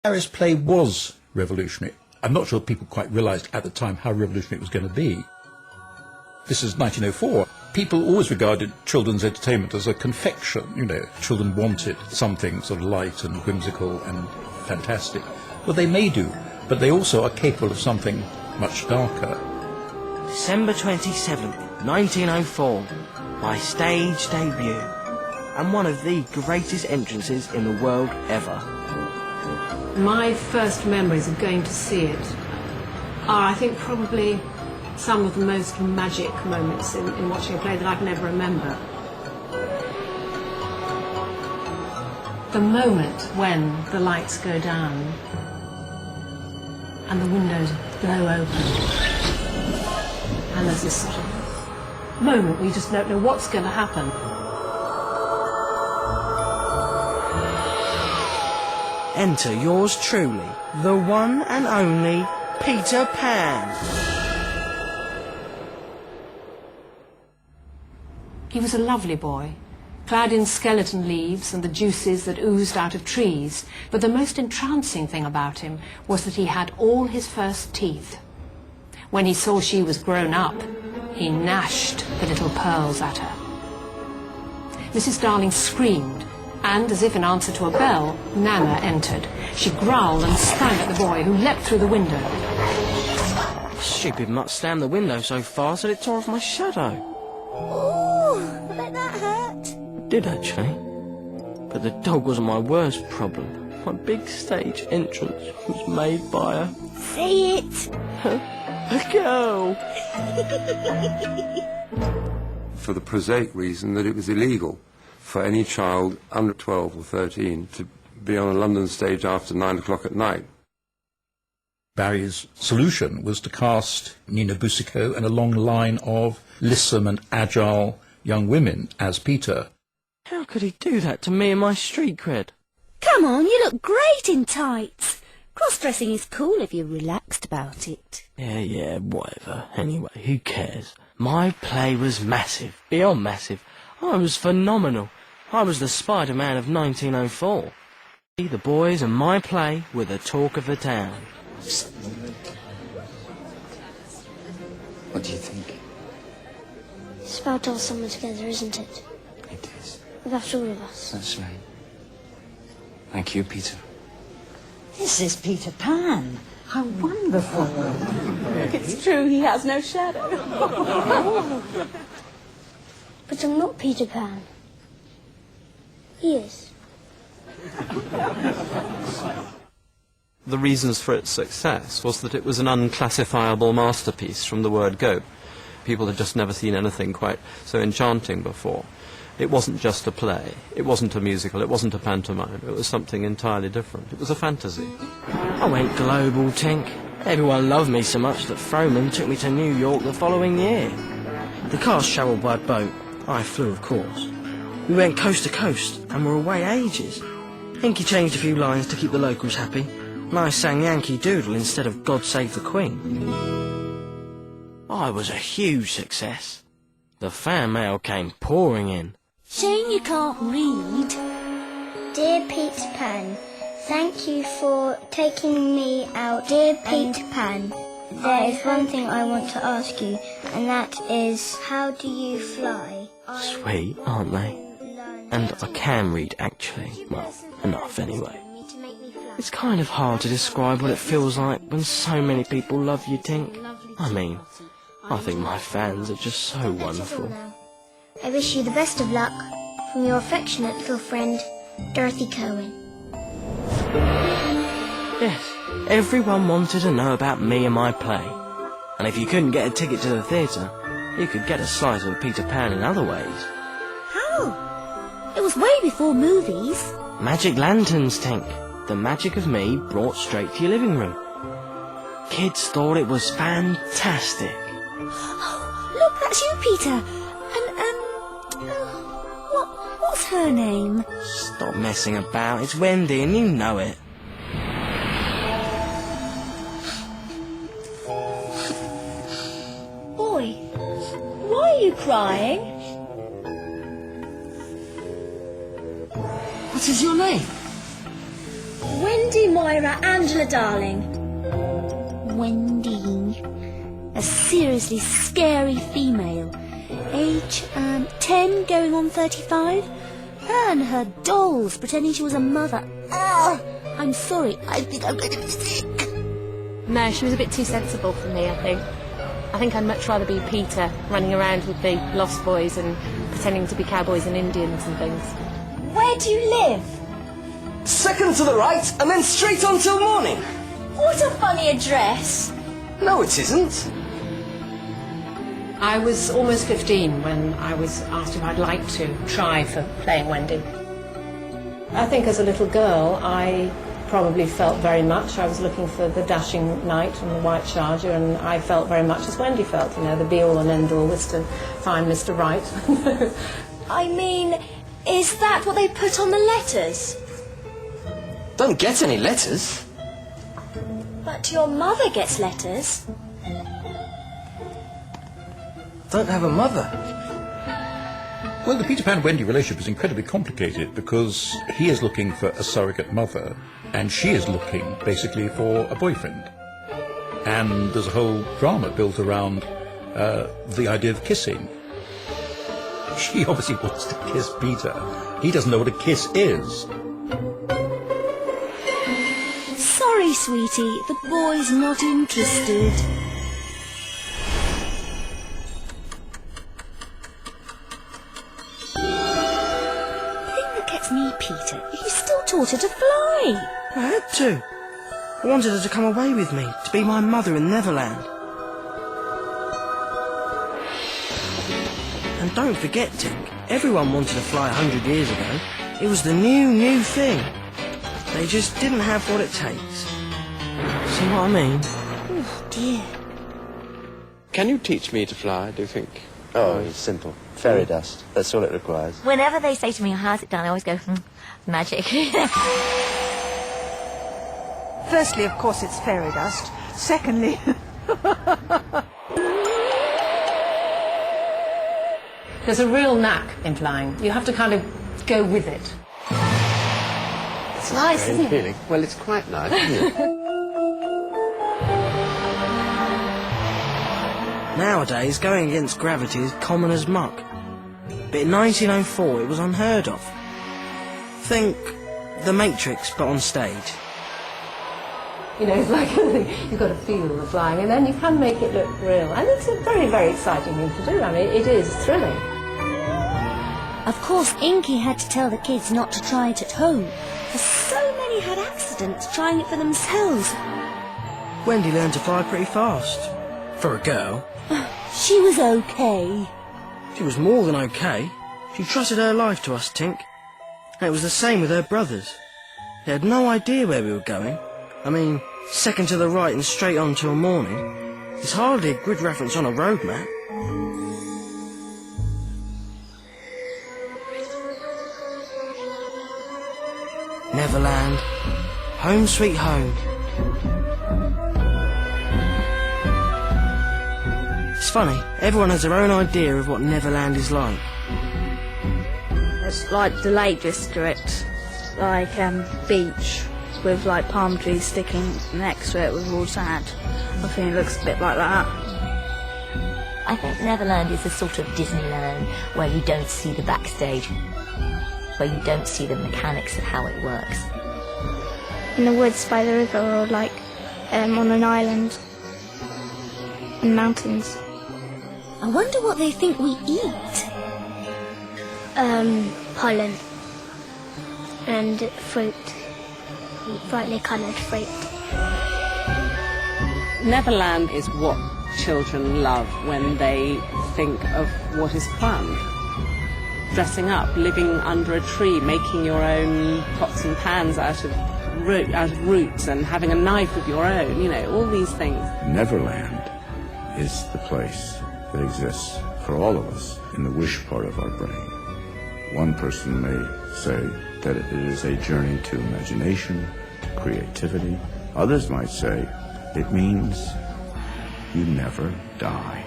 Barry's play was revolutionary. I'm not sure people quite realised at the time how revolutionary it was going to be. This is 1904. People always regarded children's entertainment as a confection. You know, children wanted something sort of light and whimsical and fantastic. Well, they may do, but they also are capable of something much darker. December 27th, 1904, my stage debut, and one of the greatest entrances in the world ever. My first memories of going to see it are, I think, probably some of the most magic moments in watching a play that I can ever remember. The moment when the lights go down and the windows blow open and there's this sort of moment where you just don't know what's going to happen. Enter yours truly, the one and only Peter Pan. He was a lovely boy, clad in skeleton leaves and the juices that oozed out of trees, but the most entrancing thing about him was that he had all his first teeth. When he saw she was grown up, he gnashed the little pearls at her. Mrs. Darling screamed, and, as if in answer to a bell, Nana entered. She growled and sprang at the boy, who leapt through the window. Stupid mutt slammed the window so fast that it tore off my shadow. Ooh, I bet that hurt. It did, actually. But the dog wasn't my worst problem. My big stage entrance was made by a... Say it! a girl! For the prosaic reason that it was illegal for any child under 12 or 13 to be on a London stage after 9 o'clock at night. Barry's solution was to cast Nina Boucicaut and a long line of lissom and agile young women as Peter. How could he do that to me and my street cred? Come on, you look great in tights. Cross-dressing is cool if you're relaxed about it. Yeah, whatever. Anyway, who cares? My play was massive, beyond massive. I was phenomenal. I was the Spider-Man of 1904. The boys and my play were the talk of the town. What do you think? It's about our summer together, isn't it? It is. About all of us. That's right. Thank you, Peter. This is Peter Pan. How wonderful. It's true, he has no shadow. But I'm not Peter Pan. He is. The reasons for its success was that it was an unclassifiable masterpiece from the word go. People had just never seen anything quite so enchanting before. It wasn't just a play, it wasn't a musical, it wasn't a pantomime, it was something entirely different. It was a fantasy. I went global, Tink. Everyone loved me so much that Frohman took me to New York the following year. The cast travelled by boat. I flew, of course. We went coast to coast and were away ages. Inky changed a few lines to keep the locals happy, and I sang Yankee Doodle instead of God Save the Queen. I was a huge success. The fan mail came pouring in. Shame you can't read. Dear Peter Pan, thank you for taking me out. Dear Peter Pan, there is one thing I want to ask you, and that is, how do you fly? Sweet, aren't they? And I can read, actually. Well, enough anyway. It's kind of hard to describe what it feels like when so many people love you, Tink. I mean, I think my fans are just so wonderful. I wish you the best of luck. From your affectionate little friend, Dorothy Cohen. Yes, everyone wanted to know about me and my play. And if you couldn't get a ticket to the theatre, you could get a slice of Peter Pan in other ways. How? It was way before movies. Magic lanterns, Tink. The magic of me brought straight to your living room. Kids thought it was fantastic. Oh, look, that's you, Peter. And, what's her name? Stop messing about. It's Wendy and you know it. Boy, why are you crying? What is your name? Wendy. Wendy, Moira, Angela, darling. Wendy. A seriously scary female. Age, 10 going on 35. Her and her dolls pretending she was a mother. Ugh! I'm sorry, I think I'm going to be sick. No, she was a bit too sensible for me, I think. I think I'd much rather be Peter, running around with the Lost Boys and pretending to be cowboys and Indians and things. Where do you live? Second to the right, and then straight on till morning. What a funny address. No, it isn't. I was almost 15 when I was asked if I'd like to try for playing Wendy. I think as a little girl, I probably felt very much. I was looking for the dashing knight on the white charger, and I felt very much as Wendy felt, you know, the be-all and end-all was to find Mr. Right. I mean, is that what they put on the letters? Don't get any letters. But your mother gets letters. Don't have a mother. Well, the Peter Pan-Wendy relationship is incredibly complicated because he is looking for a surrogate mother and she is looking basically for a boyfriend. And there's a whole drama built around the idea of kissing. She obviously wants to kiss Peter. He doesn't know what a kiss is. Sorry, sweetie, the boy's not interested. Me, Peter, you still taught her to fly. I had to. I wanted her to come away with me, to be my mother in Neverland. And don't forget, Tink, everyone wanted to fly 100 years ago. It was the new thing. They just didn't have what it takes. See what I mean? Oh, dear. Can you teach me to fly, do you think? Oh, it's simple. Fairy dust. That's all it requires. Whenever they say to me, how's it done, I always go, magic. Firstly, of course, it's fairy dust. Secondly... There's a real knack in flying. You have to kind of go with it. It's nice, isn't it? Well, it's quite nice, isn't it? Nowadays, going against gravity is common as muck. But in 1904, it was unheard of. Think The Matrix, but on stage. You know, it's like you've got to feel the flying, and then you can make it look real. And it's a very, very exciting thing to do. I mean, it is thrilling. Of course, Inky had to tell the kids not to try it at home, for so many had accidents trying it for themselves. Wendy learned to fly pretty fast. For a girl. She was okay. She was more than okay. She trusted her life to us, Tink. And it was the same with her brothers. They had no idea where we were going. I mean, second to the right and straight on till morning. It's hardly a good reference on a road map. Neverland. Home sweet home. It's funny, everyone has their own idea of what Neverland is like. It's like the Lake District, like beach with like palm trees sticking next to it with all sand. I think it looks a bit like that. I think Neverland is a sort of Disneyland where you don't see the backstage, where you don't see the mechanics of how it works. In the woods by the river, or like on an island in mountains. I wonder what they think we eat. Pollen and fruit, brightly coloured fruit. Neverland is what children love when they think of what is fun. Dressing up, living under a tree, making your own pots and pans out of roots and having a knife of your own, you know, all these things. Neverland is the place that exists for all of us in the wish part of our brain. One person may say that it is a journey to imagination, to creativity. Others might say it means you never die.